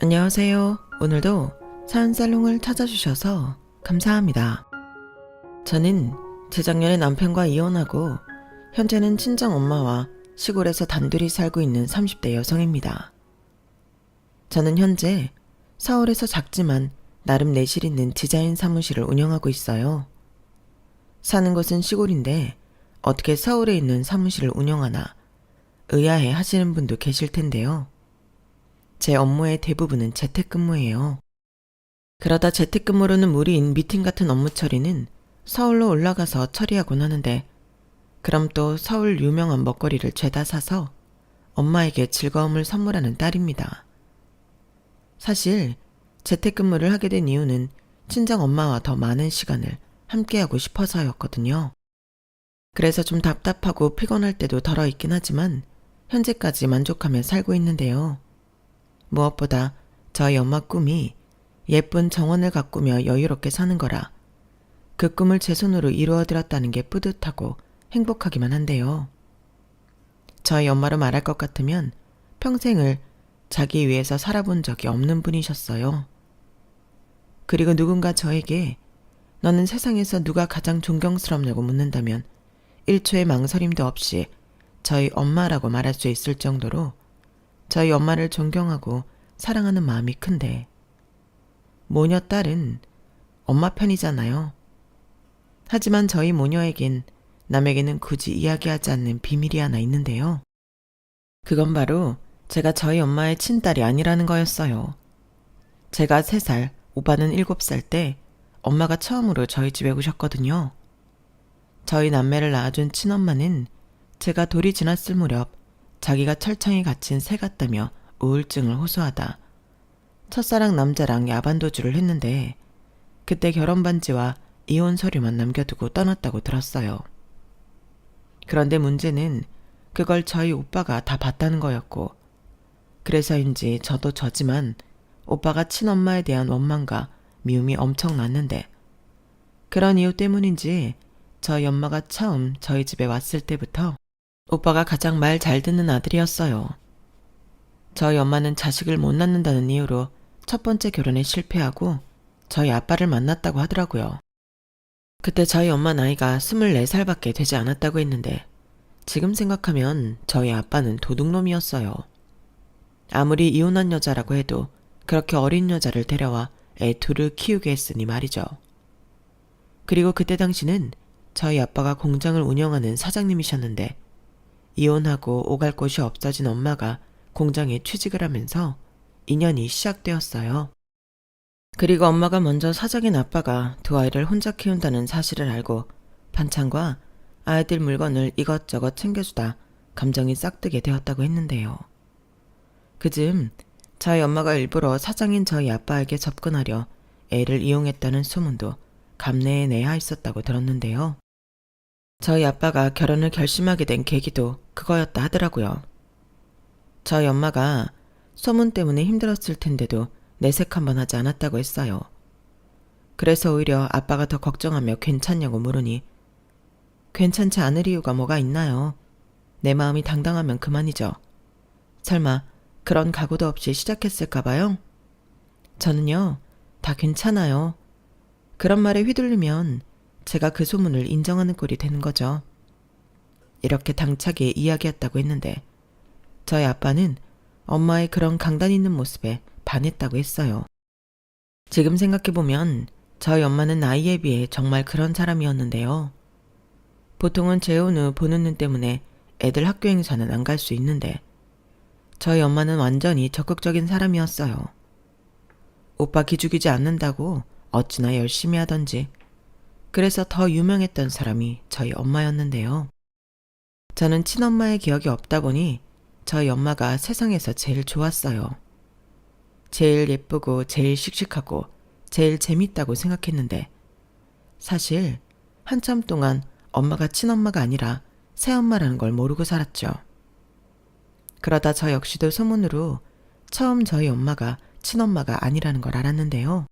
안녕하세요. 오늘도 사연살롱을 찾아주셔서 감사합니다. 저는 재작년에 남편과 이혼하고 현재는 친정엄마와 시골에서 단둘이 살고 있는 30대 여성입니다. 저는 현재 서울에서 작지만 나름 내실 있는 디자인 사무실을 운영하고 있어요. 사는 곳은 시골인데 어떻게 서울에 있는 사무실을 운영하나 의아해 하시는 분도 계실 텐데요. 제 업무의 대부분은 재택근무예요. 그러다 재택근무로는 무리인 미팅 같은 업무 처리는 서울로 올라가서 처리하곤 하는데 그럼 또 서울 유명한 먹거리를 죄다 사서 엄마에게 즐거움을 선물하는 딸입니다. 사실 재택근무를 하게 된 이유는 친정엄마와 더 많은 시간을 함께하고 싶어서였거든요. 그래서 좀 답답하고 피곤할 때도 덜어 있긴 하지만 현재까지 만족하며 살고 있는데요. 무엇보다 저희 엄마 꿈이 예쁜 정원을 가꾸며 여유롭게 사는 거라 그 꿈을 제 손으로 이루어드렸다는 게 뿌듯하고 행복하기만 한데요. 저희 엄마로 말할 것 같으면 평생을 자기 위해서 살아본 적이 없는 분이셨어요. 그리고 누군가 저에게 너는 세상에서 누가 가장 존경스럽냐고 묻는다면 1초의 망설임도 없이 저희 엄마라고 말할 수 있을 정도로 저희 엄마를 존경하고 사랑하는 마음이 큰데 모녀 딸은 엄마 편이잖아요. 하지만 저희 모녀에겐 남에게는 굳이 이야기하지 않는 비밀이 하나 있는데요. 그건 바로 제가 저희 엄마의 친딸이 아니라는 거였어요. 제가 3살, 오빠는 7살 때 엄마가 처음으로 저희 집에 오셨거든요. 저희 남매를 낳아준 친엄마는 제가 돌이 지났을 무렵 자기가 철창에 갇힌 새 같다며 우울증을 호소하다 첫사랑 남자랑 야반도주를 했는데 그때 결혼 반지와 이혼 서류만 남겨두고 떠났다고 들었어요. 그런데 문제는 그걸 저희 오빠가 다 봤다는 거였고 그래서인지 저도 저지만 오빠가 친엄마에 대한 원망과 미움이 엄청 났는데 그런 이유 때문인지 저희 엄마가 처음 저희 집에 왔을 때부터 오빠가 가장 말 잘 듣는 아들이었어요. 저희 엄마는 자식을 못 낳는다는 이유로 첫 번째 결혼에 실패하고 저희 아빠를 만났다고 하더라고요. 그때 저희 엄마 나이가 24살밖에 되지 않았다고 했는데 지금 생각하면 저희 아빠는 도둑놈이었어요. 아무리 이혼한 여자라고 해도 그렇게 어린 여자를 데려와 애 둘을 키우게 했으니 말이죠. 그리고 그때 당시는 저희 아빠가 공장을 운영하는 사장님이셨는데 이혼하고 오갈 곳이 없어진 엄마가 공장에 취직을 하면서 인연이 시작되었어요. 그리고 엄마가 먼저 사장인 아빠가 두 아이를 혼자 키운다는 사실을 알고 반찬과 아이들 물건을 이것저것 챙겨주다 감정이 싹트게 되었다고 했는데요. 그즈음 저희 엄마가 일부러 사장인 저희 아빠에게 접근하려 애를 이용했다는 소문도 감내에 내야 있었다고 들었는데요. 저희 아빠가 결혼을 결심하게 된 계기도 그거였다 하더라고요. 저희 엄마가 소문 때문에 힘들었을 텐데도 내색 한번 하지 않았다고 했어요. 그래서 오히려 아빠가 더 걱정하며 괜찮냐고 물으니 괜찮지 않을 이유가 뭐가 있나요? 내 마음이 당당하면 그만이죠. 설마 그런 각오도 없이 시작했을까 봐요? 저는요, 다 괜찮아요. 그런 말에 휘둘리면 제가 그 소문을 인정하는 꼴이 되는 거죠. 이렇게 당차게 이야기했다고 했는데 저희 아빠는 엄마의 그런 강단 있는 모습에 반했다고 했어요. 지금 생각해보면 저희 엄마는 나이에 비해 정말 그런 사람이었는데요. 보통은 재혼 후 보는 눈 때문에 애들 학교 행사는 안 갈 수 있는데 저희 엄마는 완전히 적극적인 사람이었어요. 오빠 기죽이지 않는다고 어찌나 열심히 하던지 그래서 더 유명했던 사람이 저희 엄마였는데요. 저는 친엄마의 기억이 없다 보니 저희 엄마가 세상에서 제일 좋았어요. 제일 예쁘고 제일 씩씩하고 제일 재밌다고 생각했는데 사실 한참 동안 엄마가 친엄마가 아니라 새엄마라는 걸 모르고 살았죠. 그러다 저 역시도 소문으로 처음 저희 엄마가 친엄마가 아니라는 걸 알았는데요.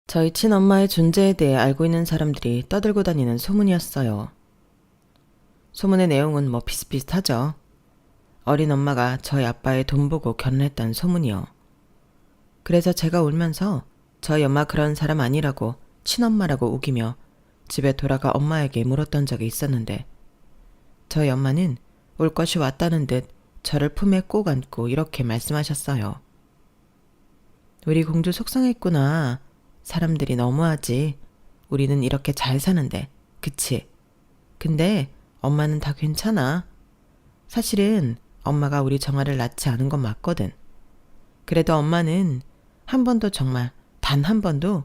저희 친엄마의 존재에 대해 알고 있는 사람들이 떠들고 다니는 소문이었어요. 소문의 내용은 뭐 비슷비슷하죠. 어린 엄마가 저희 아빠의 돈 보고 결혼했다는 소문이요. 그래서 제가 울면서 저희 엄마 그런 사람 아니라고 친엄마라고 우기며 집에 돌아가 엄마에게 물었던 적이 있었는데 저희 엄마는 올 것이 왔다는 듯 저를 품에 꼭 안고 이렇게 말씀하셨어요. 우리 공주 속상했구나. 사람들이 너무하지. 우리는 이렇게 잘 사는데, 그치? 근데 엄마는 다 괜찮아. 사실은 엄마가 우리 정아를 낳지 않은 건 맞거든. 그래도 엄마는 한 번도 정말 단 한 번도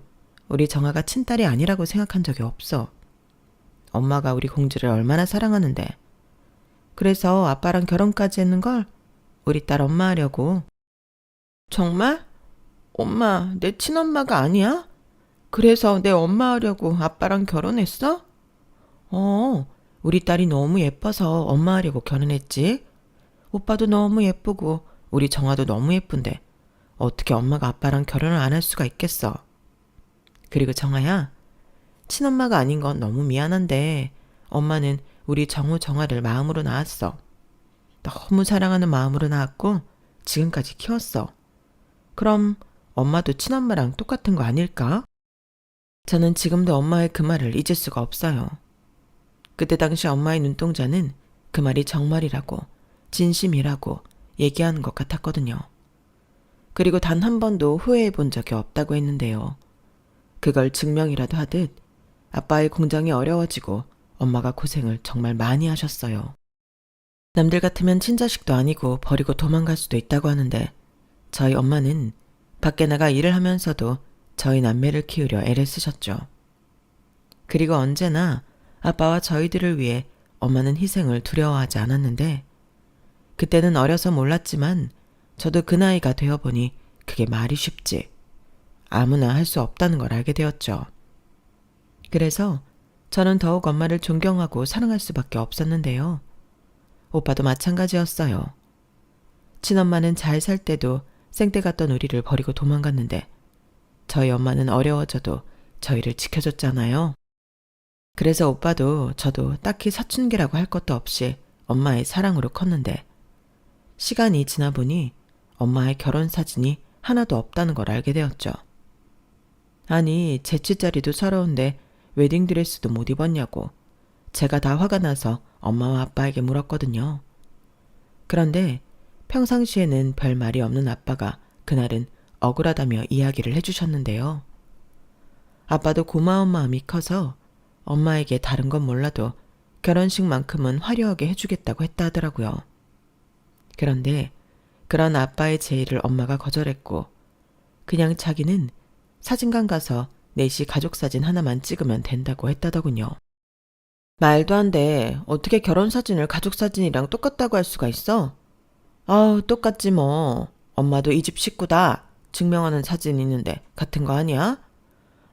우리 정아가 친딸이 아니라고 생각한 적이 없어. 엄마가 우리 공주를 얼마나 사랑하는데. 그래서 아빠랑 결혼까지 했는 걸 우리 딸 엄마 하려고. 정말? 엄마, 내 친엄마가 아니야? 그래서 내 엄마 하려고 아빠랑 결혼했어? 우리 딸이 너무 예뻐서 엄마 하려고 결혼했지. 오빠도 너무 예쁘고 우리 정아도 너무 예쁜데 어떻게 엄마가 아빠랑 결혼을 안 할 수가 있겠어. 그리고 정아야, 친엄마가 아닌 건 너무 미안한데 엄마는 우리 정아를 마음으로 낳았어. 너무 사랑하는 마음으로 낳았고 지금까지 키웠어. 그럼 엄마도 친엄마랑 똑같은 거 아닐까? 저는 지금도 엄마의 그 말을 잊을 수가 없어요. 그때 당시 엄마의 눈동자는 그 말이 정말이라고, 진심이라고 얘기하는 것 같았거든요. 그리고 단 한 번도 후회해 본 적이 없다고 했는데요. 그걸 증명이라도 하듯 아빠의 공장이 어려워지고 엄마가 고생을 정말 많이 하셨어요. 남들 같으면 친자식도 아니고 버리고 도망갈 수도 있다고 하는데 저희 엄마는 밖에 나가 일을 하면서도 저희 남매를 키우려 애를 쓰셨죠. 그리고 언제나 아빠와 저희들을 위해 엄마는 희생을 두려워하지 않았는데 그때는 어려서 몰랐지만 저도 그 나이가 되어보니 그게 말이 쉽지. 아무나 할 수 없다는 걸 알게 되었죠. 그래서 저는 더욱 엄마를 존경하고 사랑할 수밖에 없었는데요. 오빠도 마찬가지였어요. 친엄마는 잘 살 때도 생때 같던 우리를 버리고 도망갔는데 저희 엄마는 어려워져도 저희를 지켜줬잖아요. 그래서 오빠도 저도 딱히 사춘기라고 할 것도 없이 엄마의 사랑으로 컸는데 시간이 지나 보니 엄마의 결혼 사진이 하나도 없다는 걸 알게 되었죠. 아니, 재치자리도 서러운데 웨딩드레스도 못 입었냐고 제가 다 화가 나서 엄마와 아빠에게 물었거든요. 그런데 평상시에는 별 말이 없는 아빠가 그날은 억울하다며 이야기를 해주셨는데요. 아빠도 고마운 마음이 커서 엄마에게 다른 건 몰라도 결혼식만큼은 화려하게 해주겠다고 했다 하더라고요. 그런데 그런 아빠의 제의를 엄마가 거절했고 그냥 자기는 사진관 가서 넷이 가족사진 하나만 찍으면 된다고 했다더군요. 말도 안 돼. 어떻게 결혼사진을 가족사진이랑 똑같다고 할 수가 있어? 아우, 똑같지 뭐. 엄마도 이 집 식구다. 증명하는 사진 있는데 같은 거 아니야?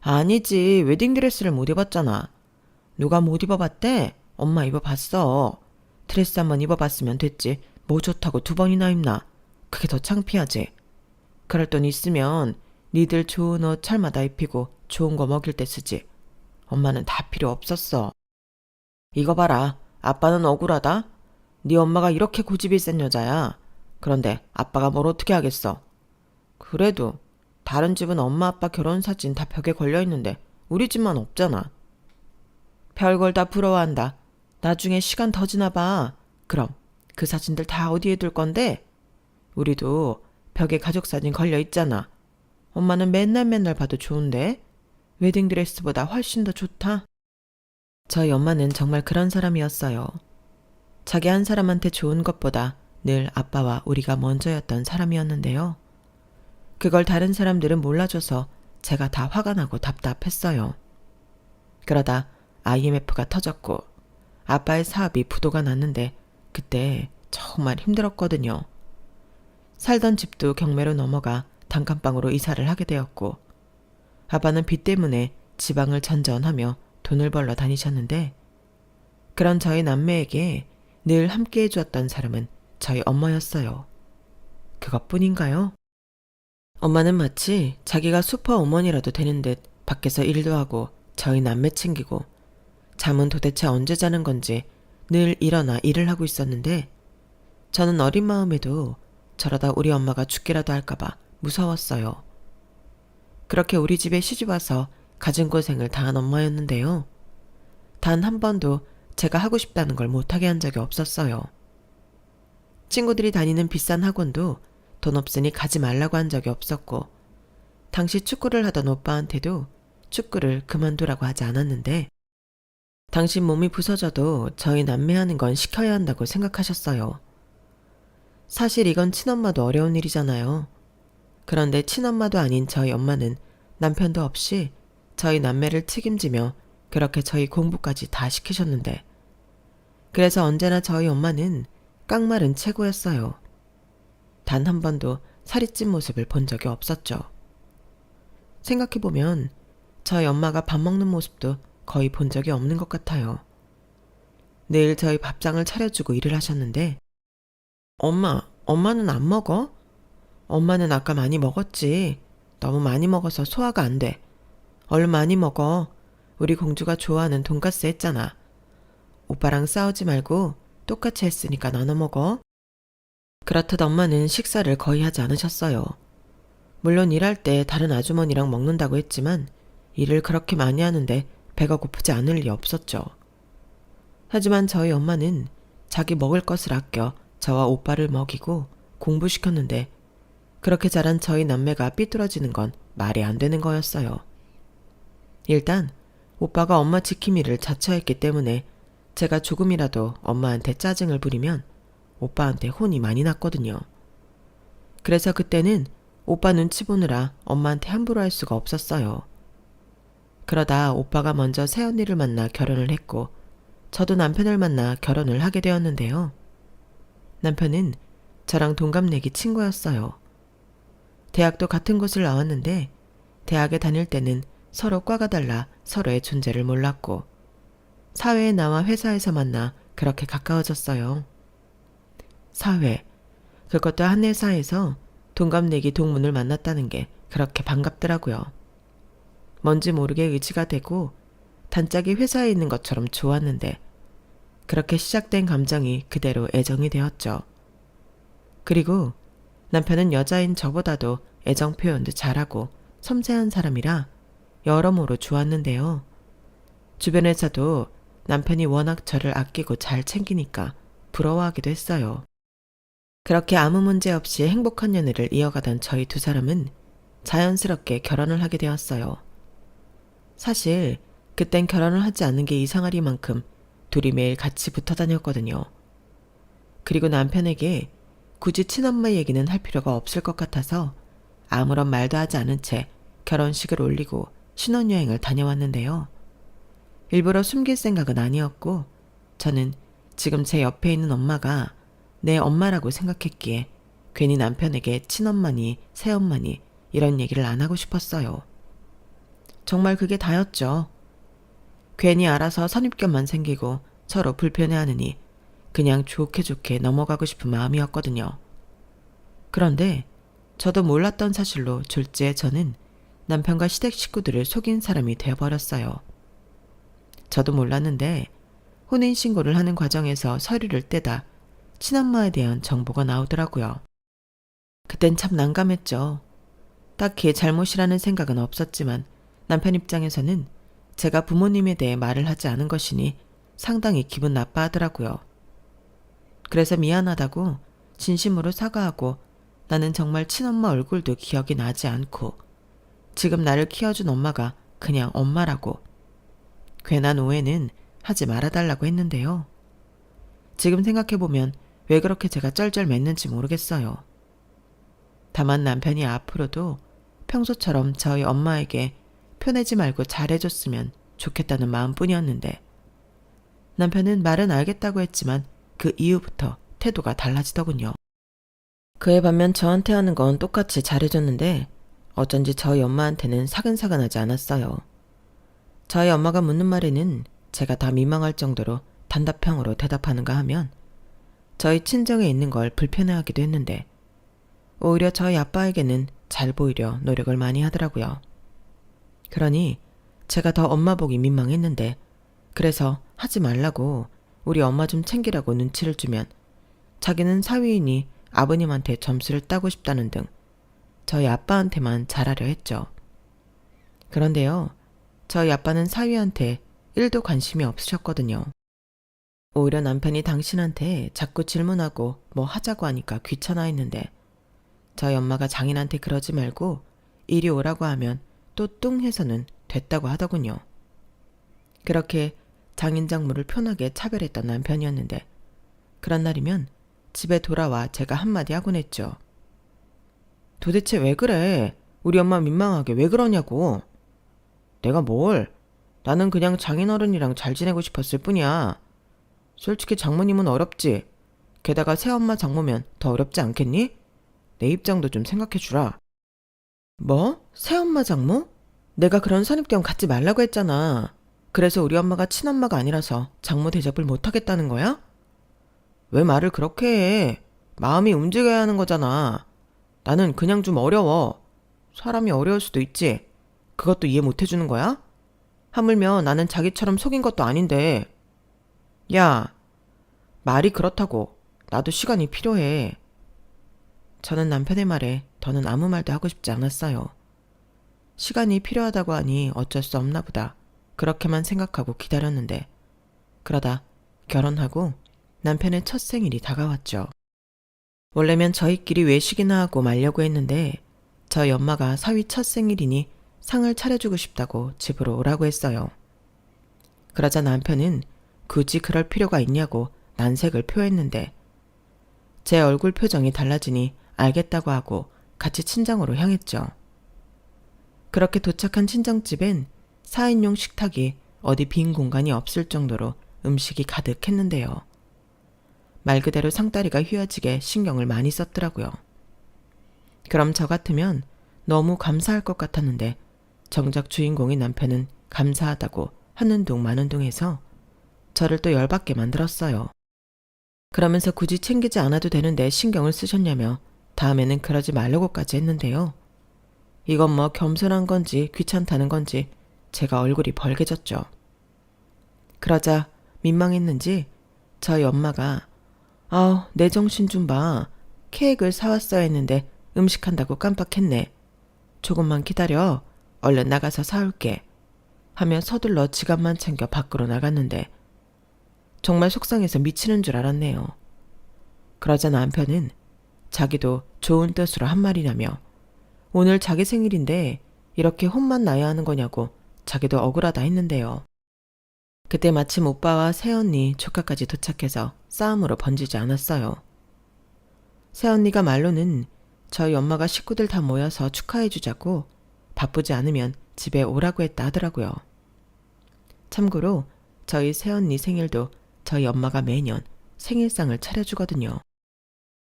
아니지. 웨딩드레스를 못 입었잖아. 누가 못 입어봤대? 엄마 입어봤어. 드레스 한번 입어봤으면 됐지. 뭐 좋다고 2번이나 입나. 그게 더 창피하지. 그럴 돈 있으면 니들 좋은 옷 철마다 입히고 좋은 거 먹일 때 쓰지. 엄마는 다 필요 없었어. 이거 봐라. 아빠는 억울하다. 네 엄마가 이렇게 고집이 센 여자야. 그런데 아빠가 뭘 어떻게 하겠어. 그래도 다른 집은 엄마 아빠 결혼 사진 다 벽에 걸려있는데 우리 집만 없잖아. 별걸 다 부러워한다. 나중에 시간 더 지나봐. 그럼 그 사진들 다 어디에 둘 건데? 우리도 벽에 가족사진 걸려있잖아. 엄마는 맨날 봐도 좋은데 웨딩드레스보다 훨씬 더 좋다. 저희 엄마는 정말 그런 사람이었어요. 자기 한 사람한테 좋은 것보다 늘 아빠와 우리가 먼저였던 사람이었는데요. 그걸 다른 사람들은 몰라줘서 제가 다 화가 나고 답답했어요. 그러다 IMF가 터졌고 아빠의 사업이 부도가 났는데 그때 정말 힘들었거든요. 살던 집도 경매로 넘어가 단칸방으로 이사를 하게 되었고 아빠는 빚 때문에 지방을 전전하며 돈을 벌러 다니셨는데 그런 저희 남매에게 늘 함께 해주었던 사람은 저희 엄마였어요. 그것뿐인가요? 엄마는 마치 자기가 슈퍼우먼이라도 되는 듯 밖에서 일도 하고 저희 남매 챙기고 잠은 도대체 언제 자는 건지 늘 일어나 일을 하고 있었는데 저는 어린 마음에도 저러다 우리 엄마가 죽기라도 할까봐 무서웠어요. 그렇게 우리 집에 시집와서 가진 고생을 다한 엄마였는데요. 단 한 번도 제가 하고 싶다는 걸 못하게 한 적이 없었어요. 친구들이 다니는 비싼 학원도 돈 없으니 가지 말라고 한 적이 없었고, 당시 축구를 하던 오빠한테도 축구를 그만두라고 하지 않았는데, 당신 몸이 부서져도 저희 남매 하는 건 시켜야 한다고 생각하셨어요. 사실 이건 친엄마도 어려운 일이잖아요. 그런데 친엄마도 아닌 저희 엄마는 남편도 없이 저희 남매를 책임지며 그렇게 저희 공부까지 다 시키셨는데, 그래서 언제나 저희 엄마는 깡말은 최고였어요. 단 한 번도 살이 찐 모습을 본 적이 없었죠. 생각해보면 저희 엄마가 밥 먹는 모습도 거의 본 적이 없는 것 같아요. 늘 저희 밥상을 차려주고 일을 하셨는데, 엄마는 안 먹어? 엄마는 아까 많이 먹었지. 너무 많이 먹어서 소화가 안 돼. 얼른 많이 먹어. 우리 공주가 좋아하는 돈가스 했잖아. 오빠랑 싸우지 말고 똑같이 했으니까 나눠 먹어. 그렇듯 엄마는 식사를 거의 하지 않으셨어요. 물론 일할 때 다른 아주머니랑 먹는다고 했지만 일을 그렇게 많이 하는데 배가 고프지 않을 리 없었죠. 하지만 저희 엄마는 자기 먹을 것을 아껴 저와 오빠를 먹이고 공부시켰는데, 그렇게 자란 저희 남매가 삐뚤어지는 건 말이 안 되는 거였어요. 일단 오빠가 엄마 지킴이를 자처했기 때문에 제가 조금이라도 엄마한테 짜증을 부리면 오빠한테 혼이 많이 났거든요. 그래서 그때는 오빠 눈치 보느라 엄마한테 함부로 할 수가 없었어요. 그러다 오빠가 먼저 새언니를 만나 결혼을 했고, 저도 남편을 만나 결혼을 하게 되었는데요. 남편은 저랑 동갑내기 친구였어요. 대학도 같은 곳을 나왔는데 대학에 다닐 때는 서로 과가 달라 서로의 존재를 몰랐고, 사회에 나와 회사에서 만나 그렇게 가까워졌어요. 사회, 그것도 한 회사에서 동갑내기 동문을 만났다는 게 그렇게 반갑더라고요. 뭔지 모르게 의지가 되고 단짝이 회사에 있는 것처럼 좋았는데, 그렇게 시작된 감정이 그대로 애정이 되었죠. 그리고 남편은 여자인 저보다도 애정 표현도 잘하고 섬세한 사람이라 여러모로 좋았는데요. 주변에서도 남편이 워낙 저를 아끼고 잘 챙기니까 부러워하기도 했어요. 그렇게 아무 문제 없이 행복한 연애를 이어가던 저희 두 사람은 자연스럽게 결혼을 하게 되었어요. 사실 그땐 결혼을 하지 않는 게 이상하리만큼 둘이 매일 같이 붙어 다녔거든요. 그리고 남편에게 굳이 친엄마 얘기는 할 필요가 없을 것 같아서 아무런 말도 하지 않은 채 결혼식을 올리고 신혼여행을 다녀왔는데요. 일부러 숨길 생각은 아니었고, 저는 지금 제 옆에 있는 엄마가 내 엄마라고 생각했기에 괜히 남편에게 친엄마니 새엄마니 이런 얘기를 안 하고 싶었어요. 정말 그게 다였죠. 괜히 알아서 선입견만 생기고 서로 불편해하느니 그냥 좋게 좋게 넘어가고 싶은 마음이었거든요. 그런데 저도 몰랐던 사실로 졸지에 저는 남편과 시댁 식구들을 속인 사람이 되어버렸어요. 저도 몰랐는데 혼인신고를 하는 과정에서 서류를 떼다 친엄마에 대한 정보가 나오더라고요. 그땐 참 난감했죠. 딱히 잘못이라는 생각은 없었지만 남편 입장에서는 제가 부모님에 대해 말을 하지 않은 것이니 상당히 기분 나빠하더라고요. 그래서 미안하다고 진심으로 사과하고, 나는 정말 친엄마 얼굴도 기억이 나지 않고 지금 나를 키워준 엄마가 그냥 엄마라고, 괜한 오해는 하지 말아달라고 했는데요. 지금 생각해보면 왜 그렇게 제가 쩔쩔맸는지 모르겠어요. 다만 남편이 앞으로도 평소처럼 저희 엄마에게 편하지 말고 잘해줬으면 좋겠다는 마음뿐이었는데, 남편은 말은 알겠다고 했지만 그 이후부터 태도가 달라지더군요. 그에 반면 저한테 하는 건 똑같이 잘해줬는데 어쩐지 저희 엄마한테는 사근사근하지 않았어요. 저희 엄마가 묻는 말에는 제가 다 민망할 정도로 단답형으로 대답하는가 하면 저희 친정에 있는 걸 불편해하기도 했는데, 오히려 저희 아빠에게는 잘 보이려 노력을 많이 하더라고요. 그러니 제가 더 엄마 보기 민망했는데, 그래서 하지 말라고 우리 엄마 좀 챙기라고 눈치를 주면 자기는 사위이니 아버님한테 점수를 따고 싶다는 등 저희 아빠한테만 잘하려 했죠. 그런데요, 저희 아빠는 사위한테 1도 관심이 없으셨거든요. 오히려 남편이 당신한테 자꾸 질문하고 뭐 하자고 하니까 귀찮아 했는데 저희 엄마가 장인한테 그러지 말고 이리 오라고 하면 또 뚱 해서는 됐다고 하더군요. 그렇게 장인 장모를 편하게 차별했던 남편이었는데 그런 날이면 집에 돌아와 제가 한마디 하곤 했죠. 도대체 왜 그래? 우리 엄마 민망하게 왜 그러냐고. 내가 뭘? 나는 그냥 장인어른이랑 잘 지내고 싶었을 뿐이야. 솔직히 장모님은 어렵지. 게다가 새엄마 장모면 더 어렵지 않겠니? 내 입장도 좀 생각해주라. 뭐? 새엄마 장모? 내가 그런 선입견 갖지 말라고 했잖아. 그래서 우리 엄마가 친엄마가 아니라서 장모 대접을 못하겠다는 거야? 왜 말을 그렇게 해? 마음이 움직여야 하는 거잖아. 나는 그냥 좀 어려워. 사람이 어려울 수도 있지. 그것도 이해 못 해주는 거야? 하물며 나는 자기처럼 속인 것도 아닌데. 야, 말이 그렇다고. 나도 시간이 필요해. 저는 남편의 말에 더는 아무 말도 하고 싶지 않았어요. 시간이 필요하다고 하니 어쩔 수 없나 보다. 그렇게만 생각하고 기다렸는데 그러다 결혼하고 남편의 첫 생일이 다가왔죠. 원래면 저희끼리 외식이나 하고 말려고 했는데 저희 엄마가 사위 첫 생일이니 상을 차려주고 싶다고 집으로 오라고 했어요. 그러자 남편은 굳이 그럴 필요가 있냐고 난색을 표했는데 제 얼굴 표정이 달라지니 알겠다고 하고 같이 친정으로 향했죠. 그렇게 도착한 친정집엔 4인용 식탁이 어디 빈 공간이 없을 정도로 음식이 가득했는데요. 말 그대로 상다리가 휘어지게 신경을 많이 썼더라고요. 그럼 저 같으면 너무 감사할 것 같았는데 정작 주인공인 남편은 감사하다고 하는 둥 마는 둥 해서 저를 또 열받게 만들었어요. 그러면서 굳이 챙기지 않아도 되는데 신경을 쓰셨냐며 다음에는 그러지 말라고까지 했는데요. 이건 뭐 겸손한 건지 귀찮다는 건지 제가 얼굴이 벌개졌죠. 그러자 민망했는지 저희 엄마가 내 정신 좀 봐. 케이크를 사왔어야 했는데 음식한다고 깜빡했네. 조금만 기다려. 얼른 나가서 사올게. 하며 서둘러 지갑만 챙겨 밖으로 나갔는데 정말 속상해서 미치는 줄 알았네요. 그러자 남편은 자기도 좋은 뜻으로 한 말이라며 오늘 자기 생일인데 이렇게 혼만 나야 하는 거냐고 자기도 억울하다 했는데요. 그때 마침 오빠와 새언니, 조카까지 도착해서 싸움으로 번지지 않았어요. 새언니가 말로는 저희 엄마가 식구들 다 모여서 축하해주자고 바쁘지 않으면 집에 오라고 했다 하더라고요. 참고로 저희 새언니 생일도 저희 엄마가 매년 생일상을 차려주거든요.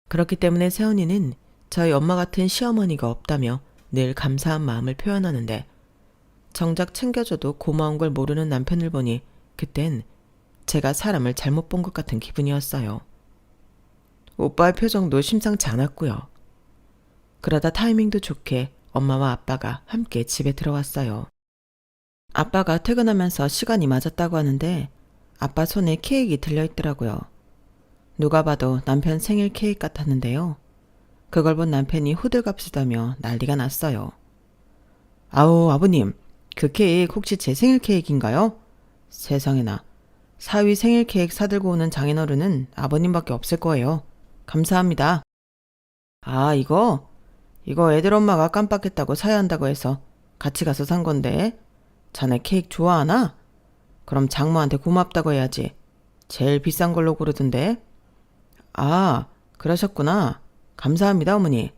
그렇기 때문에 새언니는 저희 엄마 같은 시어머니가 없다며 늘 감사한 마음을 표현하는데 정작 챙겨줘도 고마운 걸 모르는 남편을 보니 그땐 제가 사람을 잘못 본 것 같은 기분이었어요. 오빠의 표정도 심상치 않았고요. 그러다 타이밍도 좋게 엄마와 아빠가 함께 집에 들어왔어요. 아빠가 퇴근하면서 시간이 맞았다고 하는데 아빠 손에 케이크가 들려있더라고요. 누가 봐도 남편 생일 케이크 같았는데요. 그걸 본 남편이 호들갑 쓰다며 난리가 났어요. 아우 아버님, 그 케이크 혹시 제 생일 케이크인가요? 세상에나, 사위 생일 케이크 사들고 오는 장인어른은 아버님밖에 없을 거예요. 감사합니다. 아, 이거 애들 엄마가 깜빡했다고 사야 한다고 해서 같이 가서 산 건데 자네 케이크 좋아하나? 그럼 장모한테 고맙다고 해야지. 제일 비싼 걸로 고르던데. 아, 그러셨구나. 감사합니다, 어머니.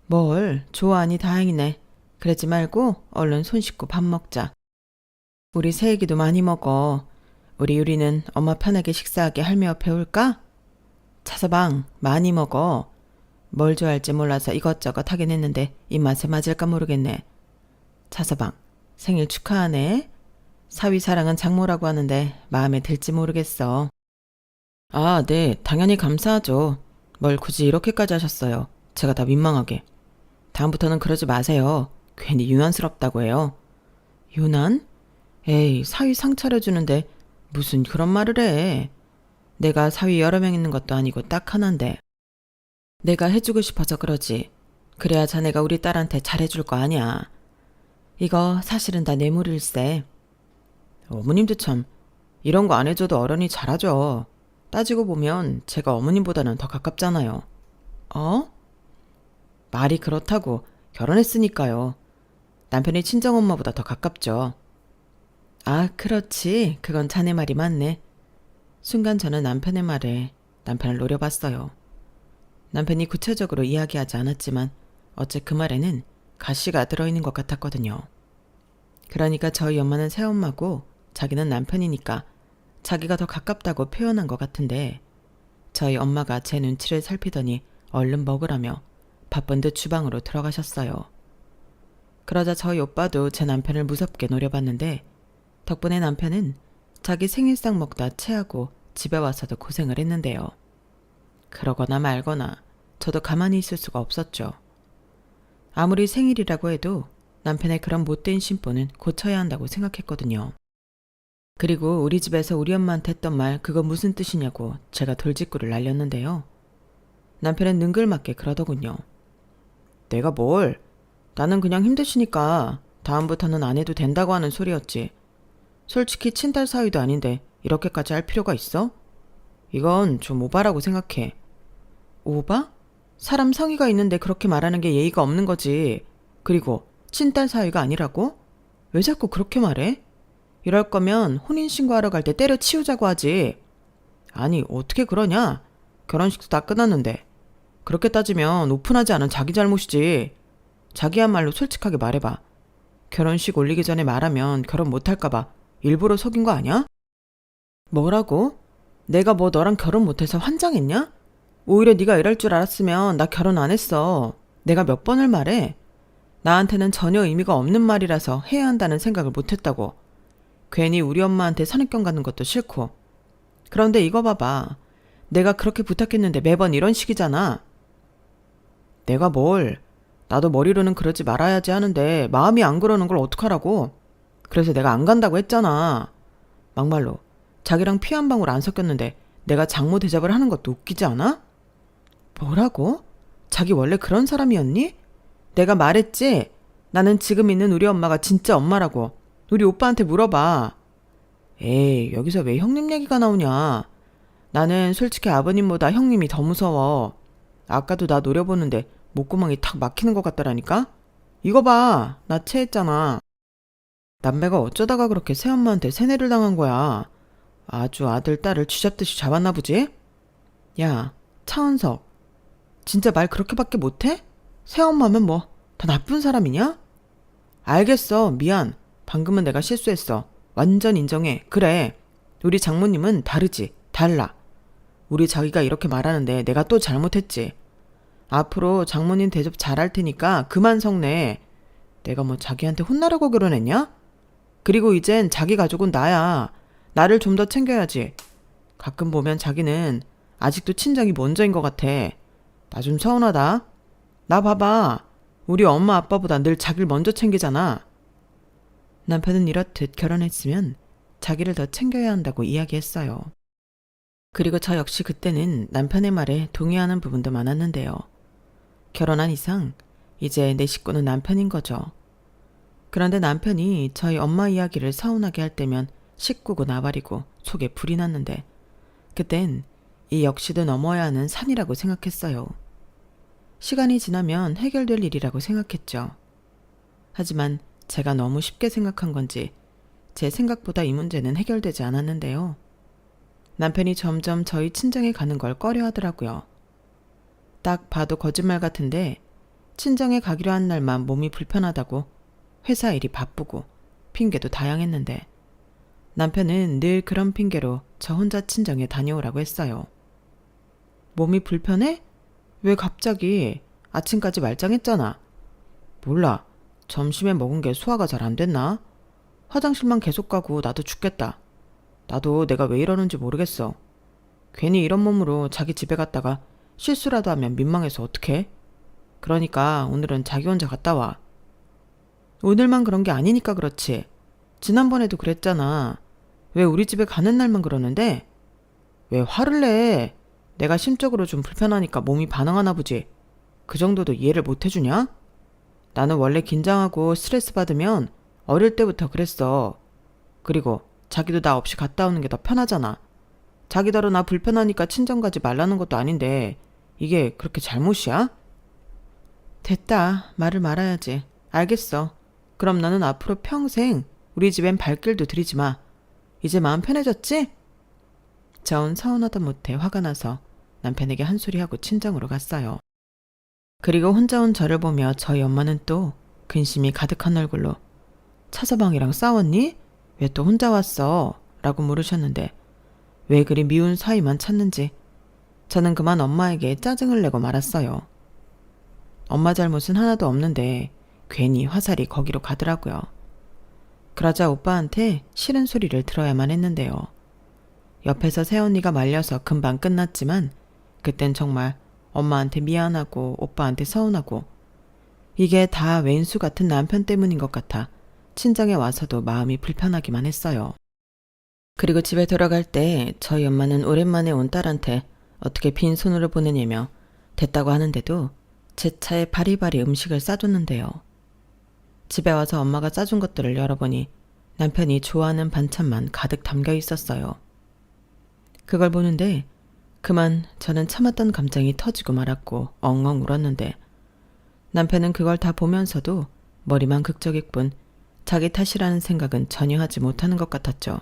뭘, 좋아하니 다행이네. 그러지 말고 얼른 손 씻고 밥 먹자. 우리 새애기도 많이 먹어. 우리 유리는 엄마 편하게 식사하게 할매 옆에 올까? 차서방, 많이 먹어. 뭘 좋아할지 몰라서 이것저것 하긴 했는데 입맛에 맞을까 모르겠네. 차서방, 생일 축하하네. 사위 사랑은 장모라고 하는데 마음에 들지 모르겠어. 아, 네, 당연히 감사하죠. 뭘 굳이 이렇게까지 하셨어요. 제가 다 민망하게. 다음부터는 그러지 마세요. 괜히 유난스럽다고 해요. 유난? 에이, 사위 상 차려주는데 무슨 그런 말을 해. 내가 사위 여러 명 있는 것도 아니고 딱 하나인데. 내가 해주고 싶어서 그러지. 그래야 자네가 우리 딸한테 잘해줄 거 아니야. 이거 사실은 다 뇌물일세. 어머님도 참 이런 거 안 해줘도 어련히 잘하죠. 따지고 보면 제가 어머님보다는 더 가깝잖아요. 어? 말이 그렇다고 결혼했으니까요. 남편이 친정엄마보다 더 가깝죠. 아, 그렇지. 그건 자네 말이 맞네. 순간 저는 남편의 말에 남편을 노려봤어요. 남편이 구체적으로 이야기하지 않았지만 어째 그 말에는 가시가 들어있는 것 같았거든요. 그러니까 저희 엄마는 새엄마고 자기는 남편이니까 자기가 더 가깝다고 표현한 것 같은데 저희 엄마가 제 눈치를 살피더니 얼른 먹으라며 바쁜 듯 주방으로 들어가셨어요. 그러자 저희 오빠도 제 남편을 무섭게 노려봤는데 덕분에 남편은 자기 생일상 먹다 체하고 집에 와서도 고생을 했는데요. 그러거나 말거나 저도 가만히 있을 수가 없었죠. 아무리 생일이라고 해도 남편의 그런 못된 심보는 고쳐야 한다고 생각했거든요. 그리고 우리 집에서 우리 엄마한테 했던 말 그거 무슨 뜻이냐고 제가 돌직구를 날렸는데요. 남편은 능글맞게 그러더군요. 내가 뭘? 나는 그냥 힘드시니까 다음부터는 안 해도 된다고 하는 소리였지. 솔직히 친딸 사위도 아닌데 이렇게까지 할 필요가 있어? 이건 좀 오바라고 생각해. 오바? 사람 성의가 있는데 그렇게 말하는 게 예의가 없는 거지. 그리고 친딸 사위가 아니라고? 왜 자꾸 그렇게 말해? 이럴 거면 혼인신고하러 갈 때 때려치우자고 하지. 아니, 어떻게 그러냐? 결혼식도 다 끝났는데. 그렇게 따지면 오픈하지 않은 자기 잘못이지. 자기야말로 솔직하게 말해봐. 결혼식 올리기 전에 말하면 결혼 못할까봐 일부러 속인 거 아니야? 뭐라고? 내가 뭐 너랑 결혼 못해서 환장했냐? 오히려 네가 이럴 줄 알았으면 나 결혼 안 했어. 내가 몇 번을 말해? 나한테는 전혀 의미가 없는 말이라서 해야 한다는 생각을 못했다고. 괜히 우리 엄마한테 선입견 갖는 것도 싫고. 그런데 이거 봐봐. 내가 그렇게 부탁했는데 매번 이런 식이잖아. 내가 뭘. 나도 머리로는 그러지 말아야지 하는데 마음이 안 그러는 걸 어떡하라고. 그래서 내가 안 간다고 했잖아. 막말로 자기랑 피 한 방울 안 섞였는데 내가 장모 대접을 하는 것도 웃기지 않아? 뭐라고? 자기 원래 그런 사람이었니? 내가 말했지? 나는 지금 있는 우리 엄마가 진짜 엄마라고. 우리 오빠한테 물어봐. 에이, 여기서 왜 형님 얘기가 나오냐. 나는 솔직히 아버님보다 형님이 더 무서워. 아까도 나 노려보는데 목구멍이 탁 막히는 것 같더라니까? 이거 봐. 나 체했잖아. 남매가 어쩌다가 그렇게 새엄마한테 세뇌를 당한 거야. 아주 아들, 딸을 쥐잡듯이 잡았나 보지? 야, 차은석. 진짜 말 그렇게밖에 못해? 새엄마면 뭐 더 나쁜 사람이냐? 알겠어. 미안. 방금은 내가 실수했어. 완전 인정해. 그래. 우리 장모님은 다르지. 달라. 우리 자기가 이렇게 말하는데 내가 또 잘못했지. 앞으로 장모님 대접 잘할 테니까 그만 성내. 내가 뭐 자기한테 혼나라고 결혼했냐? 그리고 이젠 자기 가족은 나야. 나를 좀 더 챙겨야지. 가끔 보면 자기는 아직도 친정이 먼저인 것 같아. 나 좀 서운하다. 나 봐봐. 우리 엄마 아빠보다 늘 자기를 먼저 챙기잖아. 남편은 이렇듯 결혼했으면 자기를 더 챙겨야 한다고 이야기했어요. 그리고 저 역시 그때는 남편의 말에 동의하는 부분도 많았는데요. 결혼한 이상 이제 내 식구는 남편인 거죠. 그런데 남편이 저희 엄마 이야기를 서운하게 할 때면 식구고 나발이고 속에 불이 났는데 그땐 이 역시도 넘어야 하는 산이라고 생각했어요. 시간이 지나면 해결될 일이라고 생각했죠. 하지만 제가 너무 쉽게 생각한 건지 제 생각보다 이 문제는 해결되지 않았는데요. 남편이 점점 저희 친정에 가는 걸 꺼려 하더라고요. 딱 봐도 거짓말 같은데 친정에 가기로 한 날만 몸이 불편하다고 회사 일이 바쁘고 핑계도 다양했는데 남편은 늘 그런 핑계로 저 혼자 친정에 다녀오라고 했어요. 몸이 불편해? 왜 갑자기? 아침까지 말짱했잖아. 몰라. 점심에 먹은 게 소화가 잘 안 됐나? 화장실만 계속 가고 나도 죽겠다. 나도 내가 왜 이러는지 모르겠어. 괜히 이런 몸으로 자기 집에 갔다가 실수라도 하면 민망해서 어떡해? 그러니까 오늘은 자기 혼자 갔다 와. 오늘만 그런 게 아니니까 그렇지. 지난번에도 그랬잖아. 왜 우리 집에 가는 날만 그러는데? 왜 화를 내? 내가 심적으로 좀 불편하니까 몸이 반응하나 보지. 그 정도도 이해를 못 해주냐? 나는 원래 긴장하고 스트레스 받으면 어릴 때부터 그랬어. 그리고 자기도 나 없이 갔다 오는 게 더 편하잖아. 자기더러 나 불편하니까 친정 가지 말라는 것도 아닌데 이게 그렇게 잘못이야? 됐다. 말을 말아야지. 알겠어. 그럼 너는 앞으로 평생 우리 집엔 발길도 들이지 마. 이제 마음 편해졌지? 전 서운하다 못해 화가 나서 남편에게 한 소리하고 친정으로 갔어요. 그리고 혼자 온 저를 보며 저희 엄마는 또 근심이 가득한 얼굴로 차서방이랑 싸웠니? 왜 또 혼자 왔어? 라고 물으셨는데 왜 그리 미운 사이만 찾는지 저는 그만 엄마에게 짜증을 내고 말았어요. 엄마 잘못은 하나도 없는데 괜히 화살이 거기로 가더라고요. 그러자 오빠한테 싫은 소리를 들어야만 했는데요. 옆에서 새언니가 말려서 금방 끝났지만 그땐 정말 엄마한테 미안하고 오빠한테 서운하고 이게 다 왼수 같은 남편 때문인 것 같아 친정에 와서도 마음이 불편하기만 했어요. 그리고 집에 돌아갈 때 저희 엄마는 오랜만에 온 딸한테 어떻게 빈손으로 보내냐며 됐다고 하는데도 제 차에 바리바리 음식을 싸줬는데요. 집에 와서 엄마가 싸준 것들을 열어보니 남편이 좋아하는 반찬만 가득 담겨 있었어요. 그걸 보는데 그만 저는 참았던 감정이 터지고 말았고 엉엉 울었는데 남편은 그걸 다 보면서도 머리만 극적일 뿐 자기 탓이라는 생각은 전혀 하지 못하는 것 같았죠.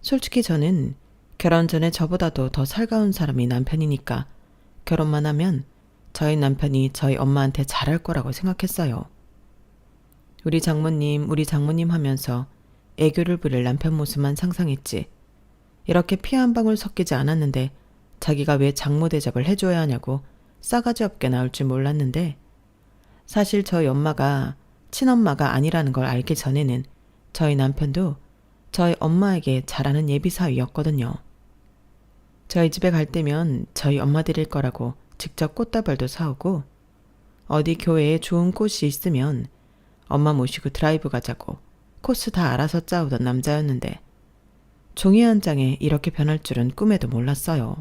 솔직히 저는 결혼 전에 저보다도 더 살가운 사람이 남편이니까 결혼만 하면 저희 남편이 저희 엄마한테 잘할 거라고 생각했어요. 우리 장모님 하면서 애교를 부릴 남편 모습만 상상했지. 이렇게 피 한 방울 섞이지 않았는데 자기가 왜 장모 대접을 해줘야 하냐고 싸가지 없게 나올 줄 몰랐는데 사실 저희 엄마가 친엄마가 아니라는 걸 알기 전에는 저희 남편도 저희 엄마에게 잘하는 예비사위였거든요. 저희 집에 갈 때면 저희 엄마 드릴 거라고 직접 꽃다발도 사오고 어디 교회에 좋은 꽃이 있으면 엄마 모시고 드라이브 가자고 코스 다 알아서 짜오던 남자였는데 종이 한 장에 이렇게 변할 줄은 꿈에도 몰랐어요.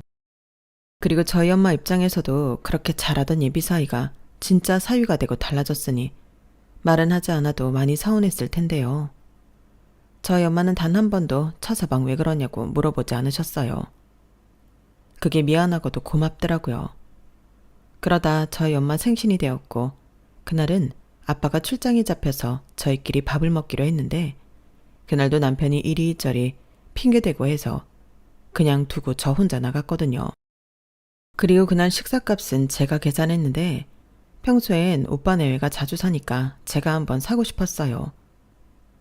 그리고 저희 엄마 입장에서도 그렇게 잘하던 예비사위가 진짜 사위가 되고 달라졌으니 말은 하지 않아도 많이 서운했을 텐데요. 저희 엄마는 단 한 번도 차서방 왜 그러냐고 물어보지 않으셨어요. 그게 미안하고도 고맙더라고요. 그러다 저희 엄마 생신이 되었고 그날은 아빠가 출장이 잡혀서 저희끼리 밥을 먹기로 했는데 그날도 남편이 이리저리 핑계대고 해서 그냥 두고 저 혼자 나갔거든요. 그리고 그날 식사값은 제가 계산했는데 평소엔 오빠 내외가 자주 사니까 제가 한번 사고 싶었어요.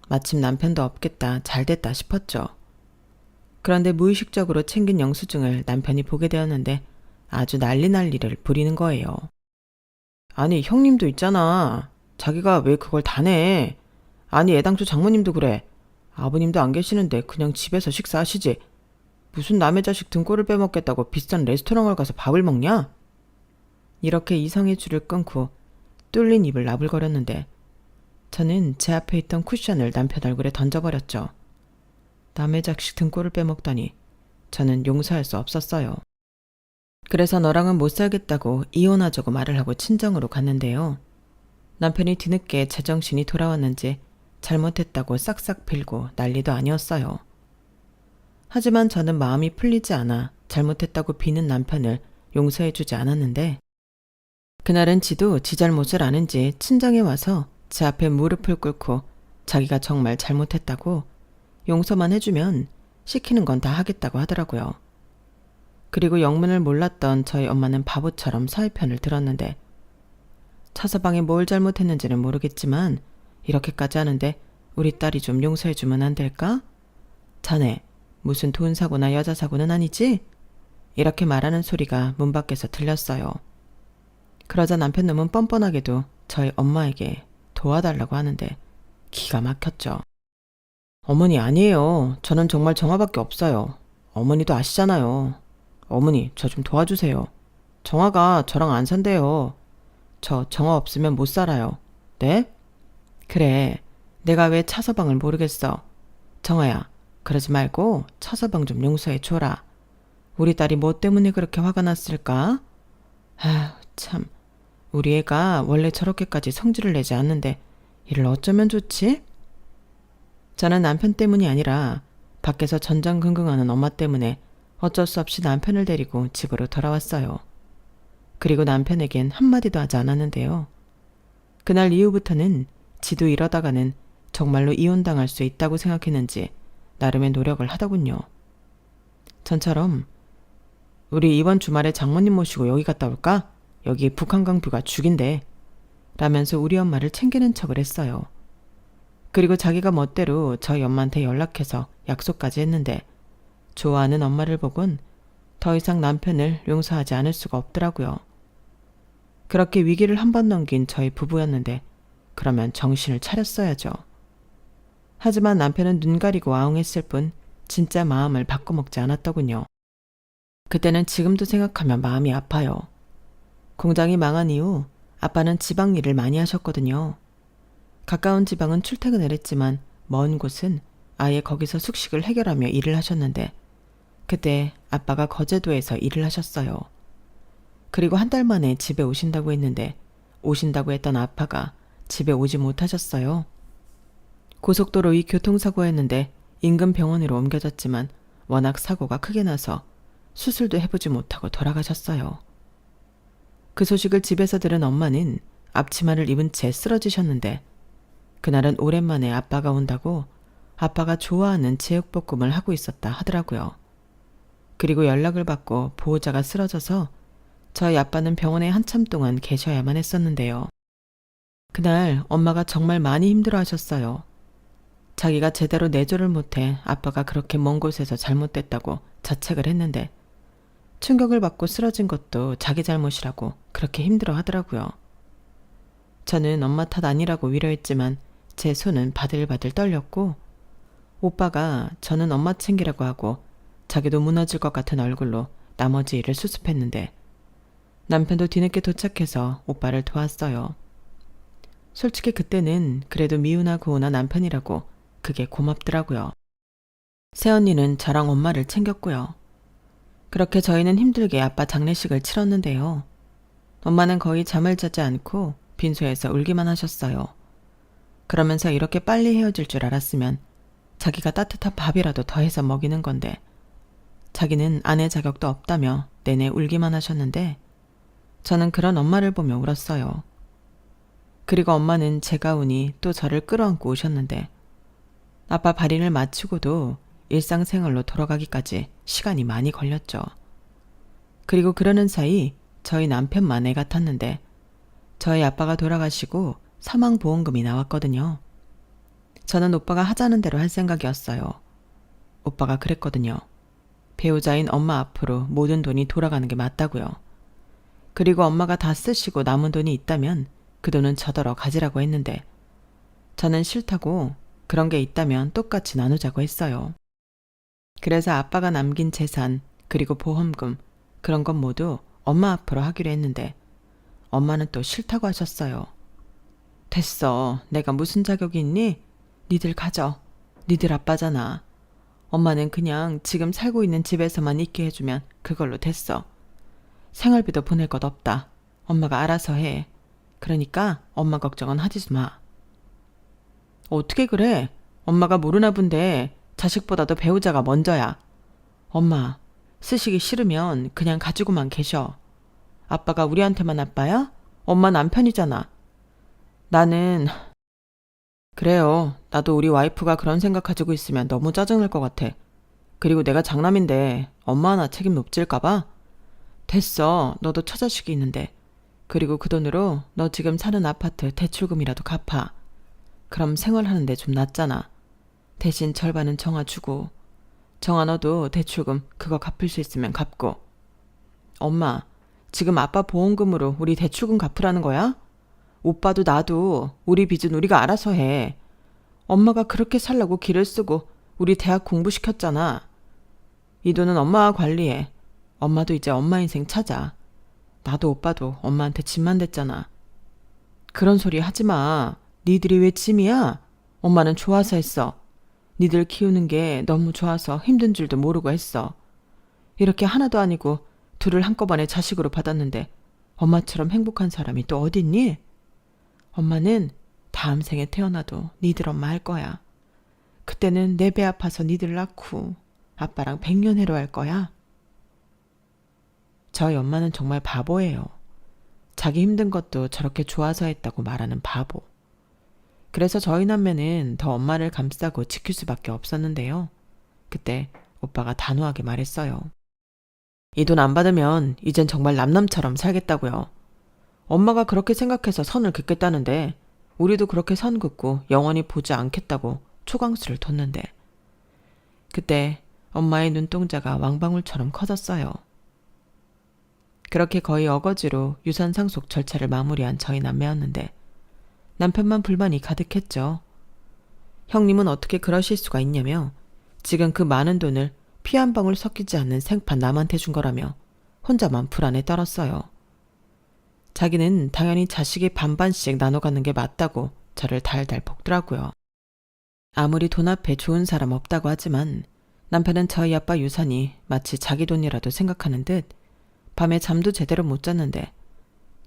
마침 남편도 없겠다 잘됐다 싶었죠. 그런데 무의식적으로 챙긴 영수증을 남편이 보게 되었는데 아주 난리를 부리는 거예요. 아니 형님도 있잖아. 자기가 왜 그걸 다 내. 아니 애당초 장모님도 그래. 아버님도 안 계시는데 그냥 집에서 식사하시지. 무슨 남의 자식 등골을 빼먹겠다고 비싼 레스토랑을 가서 밥을 먹냐? 이렇게 이성의 줄을 끊고 뚫린 입을 나불거렸는데 저는 제 앞에 있던 쿠션을 남편 얼굴에 던져버렸죠. 남의 자식 등골을 빼먹다니 저는 용서할 수 없었어요. 그래서 너랑은 못 살겠다고 이혼하자고 말을 하고 친정으로 갔는데요. 남편이 뒤늦게 제정신이 돌아왔는지 잘못했다고 싹싹 빌고 난리도 아니었어요. 하지만 저는 마음이 풀리지 않아 잘못했다고 비는 남편을 용서해주지 않았는데 그날은 지도 지 잘못을 아는지 친정에 와서 제 앞에 무릎을 꿇고 자기가 정말 잘못했다고 용서만 해주면 시키는 건 다 하겠다고 하더라고요. 그리고 영문을 몰랐던 저희 엄마는 바보처럼 사위편을 들었는데 차서방이 뭘 잘못했는지는 모르겠지만 이렇게까지 하는데 우리 딸이 좀 용서해주면 안 될까? 자네 무슨 돈 사고나 여자 사고는 아니지? 이렇게 말하는 소리가 문 밖에서 들렸어요. 그러자 남편 놈은 뻔뻔하게도 저희 엄마에게 도와달라고 하는데 기가 막혔죠. 어머니 아니에요. 저는 정말 정화밖에 없어요. 어머니도 아시잖아요. 어머니 저 좀 도와주세요. 정화가 저랑 안 산대요. 저 정화 없으면 못 살아요. 네? 그래 내가 왜 차서방을 모르겠어. 정화야 그러지 말고 차서방 좀 용서해 줘라. 우리 딸이 뭐 때문에 그렇게 화가 났을까? 아휴 참 우리 애가 원래 저렇게까지 성질을 내지 않는데 이를 어쩌면 좋지? 저는 남편 때문이 아니라 밖에서 전전긍긍하는 엄마 때문에 어쩔 수 없이 남편을 데리고 집으로 돌아왔어요. 그리고 남편에겐 한마디도 하지 않았는데요. 그날 이후부터는 지도 이러다가는 정말로 이혼당할 수 있다고 생각했는지 나름의 노력을 하더군요. 전처럼 우리 이번 주말에 장모님 모시고 여기 갔다 올까? 여기 북한강 뷰가 죽인데 라면서 우리 엄마를 챙기는 척을 했어요. 그리고 자기가 멋대로 저희 엄마한테 연락해서 약속까지 했는데 좋아하는 엄마를 보곤 더 이상 남편을 용서하지 않을 수가 없더라고요. 그렇게 위기를 한 번 넘긴 저희 부부였는데 그러면 정신을 차렸어야죠. 하지만 남편은 눈 가리고 아웅했을 뿐 진짜 마음을 바꿔먹지 않았더군요. 그때는 지금도 생각하면 마음이 아파요. 공장이 망한 이후 아빠는 지방 일을 많이 하셨거든요. 가까운 지방은 출퇴근을 했지만 먼 곳은 아예 거기서 숙식을 해결하며 일을 하셨는데 그때 아빠가 거제도에서 일을 하셨어요. 그리고 한 달 만에 집에 오신다고 했는데 오신다고 했던 아빠가 집에 오지 못하셨어요. 고속도로 위 교통사고였는데 인근 병원으로 옮겨졌지만 워낙 사고가 크게 나서 수술도 해보지 못하고 돌아가셨어요. 그 소식을 집에서 들은 엄마는 앞치마를 입은 채 쓰러지셨는데 그날은 오랜만에 아빠가 온다고 아빠가 좋아하는 제육볶음을 하고 있었다 하더라고요. 그리고 연락을 받고 보호자가 쓰러져서 저희 아빠는 병원에 한참 동안 계셔야만 했었는데요. 그날 엄마가 정말 많이 힘들어하셨어요. 자기가 제대로 내조를 못해 아빠가 그렇게 먼 곳에서 잘못됐다고 자책을 했는데 충격을 받고 쓰러진 것도 자기 잘못이라고 그렇게 힘들어 하더라고요. 저는 엄마 탓 아니라고 위로했지만 제 손은 바들바들 떨렸고 오빠가 저는 엄마 챙기라고 하고 자기도 무너질 것 같은 얼굴로 나머지 일을 수습했는데 남편도 뒤늦게 도착해서 오빠를 도왔어요. 솔직히 그때는 그래도 미우나 고우나 남편이라고 그게 고맙더라고요. 새언니는 저랑 엄마를 챙겼고요. 그렇게 저희는 힘들게 아빠 장례식을 치렀는데요. 엄마는 거의 잠을 자지 않고 빈소에서 울기만 하셨어요. 그러면서 이렇게 빨리 헤어질 줄 알았으면 자기가 따뜻한 밥이라도 더해서 먹이는 건데 자기는 아내 자격도 없다며 내내 울기만 하셨는데 저는 그런 엄마를 보며 울었어요. 그리고 엄마는 제가 우니 또 저를 끌어안고 오셨는데 아빠 발인을 마치고도 일상생활로 돌아가기까지 시간이 많이 걸렸죠. 그리고 그러는 사이 저희 남편만 애 같았는데 저희 아빠가 돌아가시고 사망보험금이 나왔거든요. 저는 오빠가 하자는 대로 할 생각이었어요. 오빠가 그랬거든요. 배우자인 엄마 앞으로 모든 돈이 돌아가는 게 맞다고요. 그리고 엄마가 다 쓰시고 남은 돈이 있다면 그 돈은 저더러 가지라고 했는데 저는 싫다고 그런 게 있다면 똑같이 나누자고 했어요. 그래서 아빠가 남긴 재산 그리고 보험금 그런 건 모두 엄마 앞으로 하기로 했는데 엄마는 또 싫다고 하셨어요. 됐어. 내가 무슨 자격이 있니? 니들 가져. 니들 아빠잖아. 엄마는 그냥 지금 살고 있는 집에서만 있게 해주면 그걸로 됐어. 생활비도 보낼 것 없다. 엄마가 알아서 해. 그러니까 엄마 걱정은 하지 마. 어떻게 그래? 엄마가 모르나 본데 자식보다도 배우자가 먼저야. 엄마, 쓰시기 싫으면 그냥 가지고만 계셔. 아빠가 우리한테만 아빠야? 엄마 남편이잖아. 나는... 그래요. 나도 우리 와이프가 그런 생각 가지고 있으면 너무 짜증날 것 같아. 그리고 내가 장남인데 엄마 하나 책임 높질까봐? 됐어. 너도 처자식이 있는데. 그리고 그 돈으로 너 지금 사는 아파트 대출금이라도 갚아. 그럼 생활하는데 좀 낫잖아. 대신 절반은 정아 주고. 정아 너도 대출금 그거 갚을 수 있으면 갚고. 엄마, 지금 아빠 보험금으로 우리 대출금 갚으라는 거야? 오빠도 나도 우리 빚은 우리가 알아서 해. 엄마가 그렇게 살라고 길을 쓰고 우리 대학 공부시켰잖아. 이 돈은 엄마가 관리해. 엄마도 이제 엄마 인생 찾아. 나도 오빠도 엄마한테 짐만 됐잖아. 그런 소리 하지 마. 니들이 왜 짐이야? 엄마는 좋아서 했어. 니들 키우는 게 너무 좋아서 힘든 줄도 모르고 했어. 이렇게 하나도 아니고 둘을 한꺼번에 자식으로 받았는데 엄마처럼 행복한 사람이 또 어딨니? 엄마는 다음 생에 태어나도 니들 엄마 할 거야. 그때는 내 배 아파서 니들 낳고 아빠랑 100년 해로할 거야. 저희 엄마는 정말 바보예요. 자기 힘든 것도 저렇게 좋아서 했다고 말하는 바보. 그래서 저희 남매는 더 엄마를 감싸고 지킬 수밖에 없었는데요. 그때 오빠가 단호하게 말했어요. 이 돈 안 받으면 이젠 정말 남남처럼 살겠다고요. 엄마가 그렇게 생각해서 선을 긋겠다는데 우리도 그렇게 선 긋고 영원히 보지 않겠다고 초강수를 뒀는데 그때 엄마의 눈동자가 왕방울처럼 커졌어요. 그렇게 거의 어거지로 유산 상속 절차를 마무리한 저희 남매였는데 남편만 불만이 가득했죠. 형님은 어떻게 그러실 수가 있냐며 지금 그 많은 돈을 피 한 방울 섞이지 않는 생판 남한테 준 거라며 혼자만 불안에 떨었어요. 자기는 당연히 자식이 반반씩 나눠 갖는 게 맞다고 저를 달달 볶더라고요. 아무리 돈 앞에 좋은 사람 없다고 하지만 남편은 저희 아빠 유산이 마치 자기 돈이라도 생각하는 듯 밤에 잠도 제대로 못 잤는데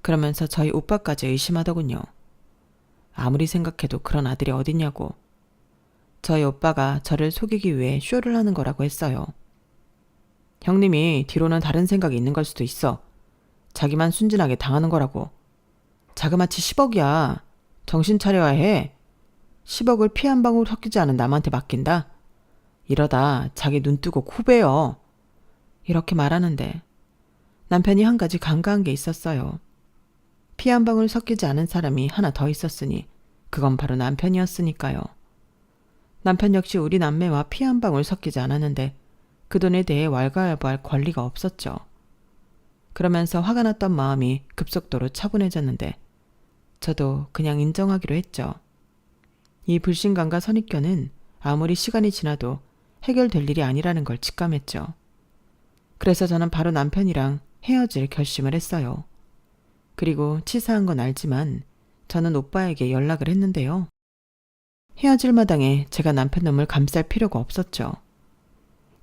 그러면서 저희 오빠까지 의심하더군요. 아무리 생각해도 그런 아들이 어딨냐고. 저희 오빠가 저를 속이기 위해 쇼를 하는 거라고 했어요. 형님이 뒤로는 다른 생각이 있는 걸 수도 있어. 자기만 순진하게 당하는 거라고. 자그마치 10억이야. 정신 차려야 해. 10억을 피 한 방울 섞이지 않은 남한테 맡긴다. 이러다 자기 눈 뜨고 코 베어. 이렇게 말하는데 남편이 한 가지 간과한 게 있었어요. 피 한 방울 섞이지 않은 사람이 하나 더 있었으니 그건 바로 남편이었으니까요. 남편 역시 우리 남매와 피 한 방울 섞이지 않았는데 그 돈에 대해 왈가왈부할 권리가 없었죠. 그러면서 화가 났던 마음이 급속도로 차분해졌는데 저도 그냥 인정하기로 했죠. 이 불신감과 선입견은 아무리 시간이 지나도 해결될 일이 아니라는 걸 직감했죠. 그래서 저는 바로 남편이랑 헤어질 결심을 했어요. 그리고 치사한 건 알지만 저는 오빠에게 연락을 했는데요. 헤어질 마당에 제가 남편 놈을 감쌀 필요가 없었죠.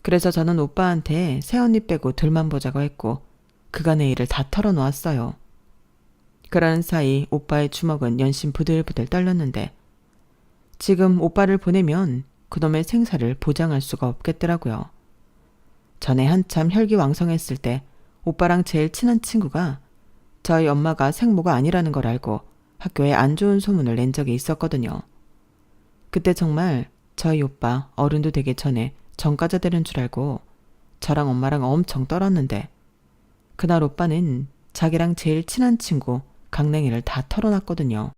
그래서 저는 오빠한테 새언니 빼고 둘만 보자고 했고 그간의 일을 다 털어놓았어요. 그러는 사이 오빠의 주먹은 연신 부들부들 떨렸는데 지금 오빠를 보내면 그놈의 생사를 보장할 수가 없겠더라고요. 전에 한참 혈기왕성했을 때 오빠랑 제일 친한 친구가 저희 엄마가 생모가 아니라는 걸 알고 학교에 안 좋은 소문을 낸 적이 있었거든요. 그때 정말 저희 오빠 어른도 되기 전에 전과자 되는 줄 알고 저랑 엄마랑 엄청 떨었는데 그날 오빠는 자기랑 제일 친한 친구 강냉이를 다 털어놨거든요.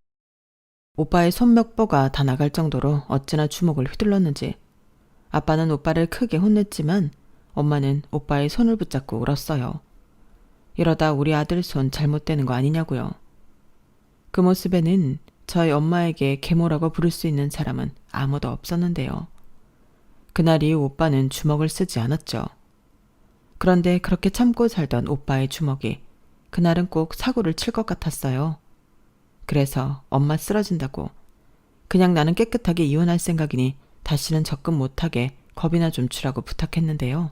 오빠의 손멱보가 다 나갈 정도로 어찌나 주먹을 휘둘렀는지 아빠는 오빠를 크게 혼냈지만 엄마는 오빠의 손을 붙잡고 울었어요. 이러다 우리 아들 손 잘못되는 거 아니냐고요. 그 모습에는 저희 엄마에게 계모라고 부를 수 있는 사람은 아무도 없었는데요. 그날 이후 오빠는 주먹을 쓰지 않았죠. 그런데 그렇게 참고 살던 오빠의 주먹이 그날은 꼭 사고를 칠 것 같았어요. 그래서 엄마 쓰러진다고 그냥 나는 깨끗하게 이혼할 생각이니 다시는 접근 못하게 겁이나 좀 주라고 부탁했는데요.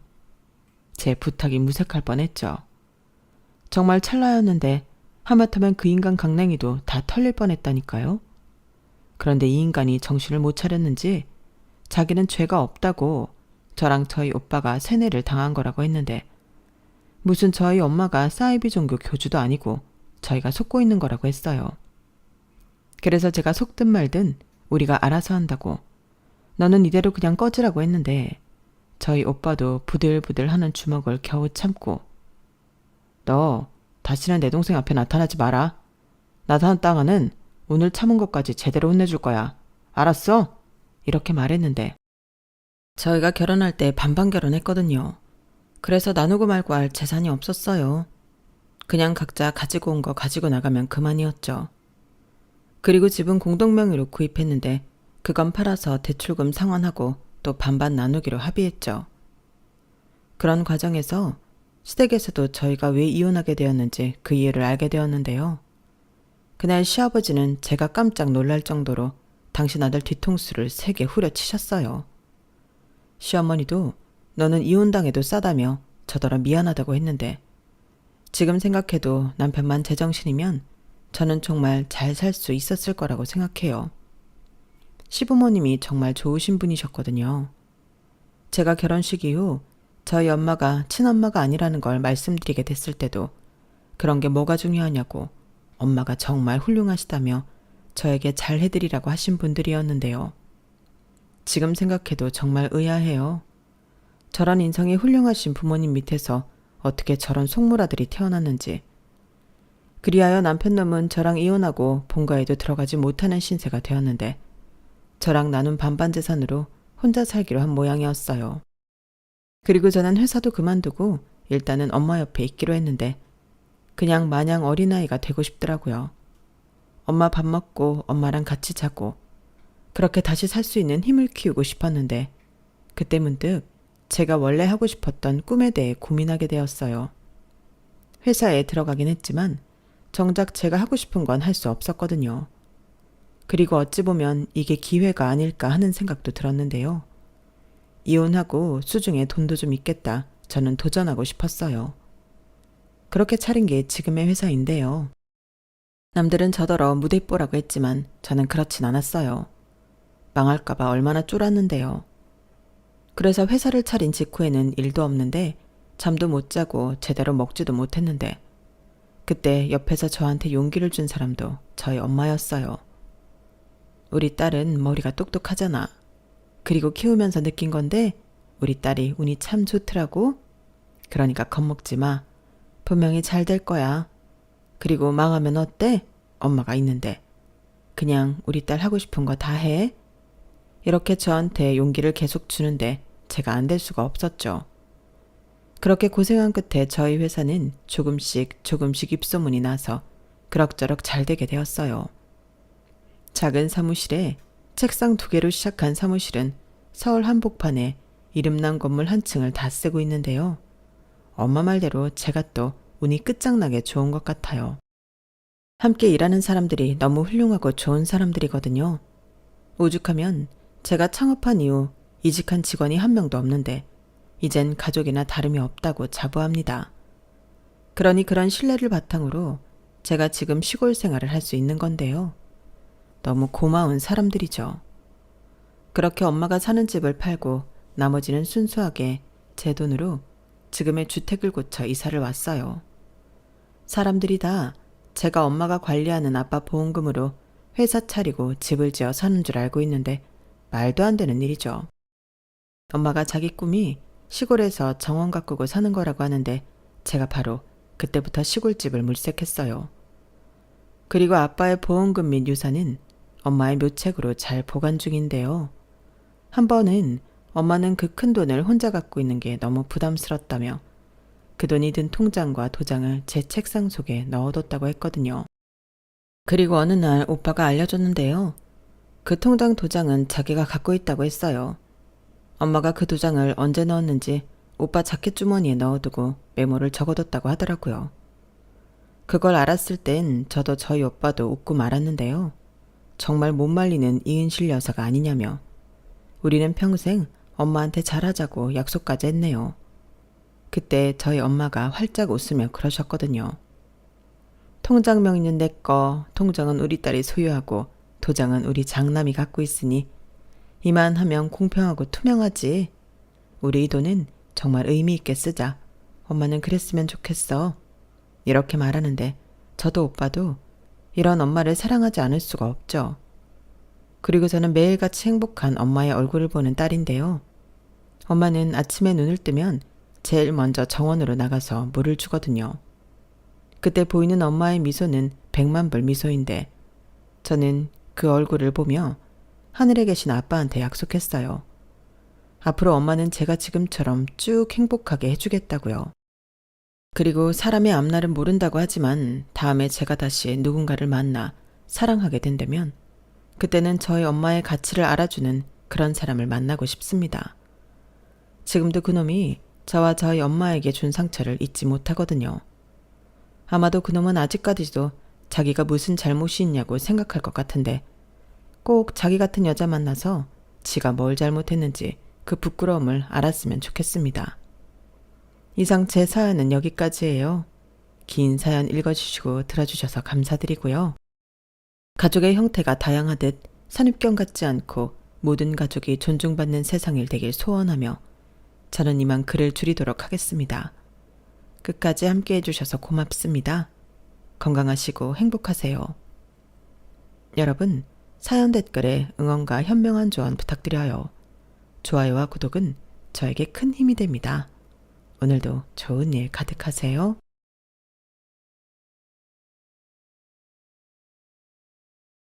제 부탁이 무색할 뻔했죠. 정말 찰나였는데 하마터면 그 인간 강냉이도 다 털릴 뻔했다니까요. 그런데 이 인간이 정신을 못 차렸는지 자기는 죄가 없다고 저랑 저희 오빠가 세뇌를 당한 거라고 했는데 무슨 저희 엄마가 사이비 종교 교주도 아니고 저희가 속고 있는 거라고 했어요. 그래서 제가 속든 말든 우리가 알아서 한다고 너는 이대로 그냥 꺼지라고 했는데 저희 오빠도 부들부들 하는 주먹을 겨우 참고 너 다시는 내 동생 앞에 나타나지 마라. 나타난 땅아는 오늘 참은 것까지 제대로 혼내줄 거야. 알았어? 이렇게 말했는데 저희가 결혼할 때 반반 결혼했거든요. 그래서 나누고 말고 할 재산이 없었어요. 그냥 각자 가지고 온 거 가지고 나가면 그만이었죠. 그리고 집은 공동명의로 구입했는데 그건 팔아서 대출금 상환하고 또 반반 나누기로 합의했죠. 그런 과정에서 시댁에서도 저희가 왜 이혼하게 되었는지 그 이유를 알게 되었는데요. 그날 시아버지는 제가 깜짝 놀랄 정도로 당신 아들 뒤통수를 세게 후려치셨어요. 시어머니도 너는 이혼당해도 싸다며 저더러 미안하다고 했는데 지금 생각해도 남편만 제정신이면 저는 정말 잘 살 수 있었을 거라고 생각해요. 시부모님이 정말 좋으신 분이셨거든요. 제가 결혼식 이후 저희 엄마가 친엄마가 아니라는 걸 말씀드리게 됐을 때도 그런 게 뭐가 중요하냐고 엄마가 정말 훌륭하시다며 저에게 잘 해드리라고 하신 분들이었는데요. 지금 생각해도 정말 의아해요. 저런 인성이 훌륭하신 부모님 밑에서 어떻게 저런 속물아들이 태어났는지. 그리하여 남편놈은 저랑 이혼하고 본가에도 들어가지 못하는 신세가 되었는데 저랑 나눈 반반 재산으로 혼자 살기로 한 모양이었어요. 그리고 저는 회사도 그만두고 일단은 엄마 옆에 있기로 했는데 그냥 마냥 어린아이가 되고 싶더라고요. 엄마 밥 먹고 엄마랑 같이 자고 그렇게 다시 살 수 있는 힘을 키우고 싶었는데 그때 문득 제가 원래 하고 싶었던 꿈에 대해 고민하게 되었어요. 회사에 들어가긴 했지만 정작 제가 하고 싶은 건 할 수 없었거든요. 그리고 어찌 보면 이게 기회가 아닐까 하는 생각도 들었는데요. 이혼하고 수중에 돈도 좀 있겠다. 저는 도전하고 싶었어요. 그렇게 차린 게 지금의 회사인데요. 남들은 저더러 무대뽀라고 했지만 저는 그렇진 않았어요. 망할까봐 얼마나 쫄았는데요. 그래서 회사를 차린 직후에는 일도 없는데 잠도 못 자고 제대로 먹지도 못했는데 그때 옆에서 저한테 용기를 준 사람도 저희 엄마였어요. 우리 딸은 머리가 똑똑하잖아. 그리고 키우면서 느낀 건데 우리 딸이 운이 참 좋더라고. 그러니까 겁먹지 마. 분명히 잘 될 거야. 그리고 망하면 어때? 엄마가 있는데. 그냥 우리 딸 하고 싶은 거 다 해. 이렇게 저한테 용기를 계속 주는데 제가 안 될 수가 없었죠. 그렇게 고생한 끝에 저희 회사는 조금씩 입소문이 나서 그럭저럭 잘 되게 되었어요. 작은 사무실에 책상 2개로 시작한 사무실은 서울 한복판에 이름난 건물 한 층을 다 쓰고 있는데요. 엄마 말대로 제가 또 운이 끝장나게 좋은 것 같아요. 함께 일하는 사람들이 너무 훌륭하고 좋은 사람들이거든요. 오죽하면 제가 창업한 이후 이직한 직원이 한 명도 없는데 이젠 가족이나 다름이 없다고 자부합니다. 그러니 그런 신뢰를 바탕으로 제가 지금 시골 생활을 할 수 있는 건데요. 너무 고마운 사람들이죠. 그렇게 엄마가 사는 집을 팔고 나머지는 순수하게 제 돈으로 지금의 주택을 고쳐 이사를 왔어요. 사람들이 다 제가 엄마가 관리하는 아빠 보험금으로 회사 차리고 집을 지어 사는 줄 알고 있는데 말도 안 되는 일이죠. 엄마가 자기 꿈이 시골에서 정원 가꾸고 사는 거라고 하는데 제가 바로 그때부터 시골집을 물색했어요. 그리고 아빠의 보험금 및 유산은 엄마의 묘책으로 잘 보관 중인데요. 한 번은 엄마는 그 큰 돈을 혼자 갖고 있는 게 너무 부담스럽다며 그 돈이 든 통장과 도장을 제 책상 속에 넣어뒀다고 했거든요. 그리고 어느 날 오빠가 알려줬는데요. 그 통장 도장은 자기가 갖고 있다고 했어요. 엄마가 그 도장을 언제 넣었는지 오빠 자켓 주머니에 넣어두고 메모를 적어뒀다고 하더라고요. 그걸 알았을 땐 저도 저희 오빠도 웃고 말았는데요. 정말 못 말리는 이은실 여사가 아니냐며 우리는 평생 엄마한테 잘하자고 약속까지 했네요. 그때 저희 엄마가 활짝 웃으며 그러셨거든요. 통장 명의는 내 거, 통장은 우리 딸이 소유하고 도장은 우리 장남이 갖고 있으니 이만하면 공평하고 투명하지. 우리 이 돈은 정말 의미 있게 쓰자. 엄마는 그랬으면 좋겠어. 이렇게 말하는데 저도 오빠도 이런 엄마를 사랑하지 않을 수가 없죠. 그리고 저는 매일같이 행복한 엄마의 얼굴을 보는 딸인데요. 엄마는 아침에 눈을 뜨면 제일 먼저 정원으로 나가서 물을 주거든요. 그때 보이는 엄마의 미소는 100만 불 미소인데 저는 그 얼굴을 보며 하늘에 계신 아빠한테 약속했어요. 앞으로 엄마는 제가 지금처럼 쭉 행복하게 해주겠다고요. 그리고 사람의 앞날은 모른다고 하지만 다음에 제가 다시 누군가를 만나 사랑하게 된다면 그때는 저희 엄마의 가치를 알아주는 그런 사람을 만나고 싶습니다. 지금도 그놈이 저와 저희 엄마에게 준 상처를 잊지 못하거든요. 아마도 그놈은 아직까지도 자기가 무슨 잘못이 있냐고 생각할 것 같은데 꼭 자기 같은 여자 만나서 지가 뭘 잘못했는지 그 부끄러움을 알았으면 좋겠습니다. 이상 제 사연은 여기까지예요. 긴 사연 읽어주시고 들어주셔서 감사드리고요. 가족의 형태가 다양하듯 선입견 갖지 않고 모든 가족이 존중받는 세상일 되길 소원하며 저는 이만 글을 줄이도록 하겠습니다. 끝까지 함께 해주셔서 고맙습니다. 건강하시고 행복하세요. 여러분, 사연 댓글에 응원과 현명한 조언 부탁드려요. 좋아요와 구독은 저에게 큰 힘이 됩니다. 오늘도 좋은 일 가득하세요.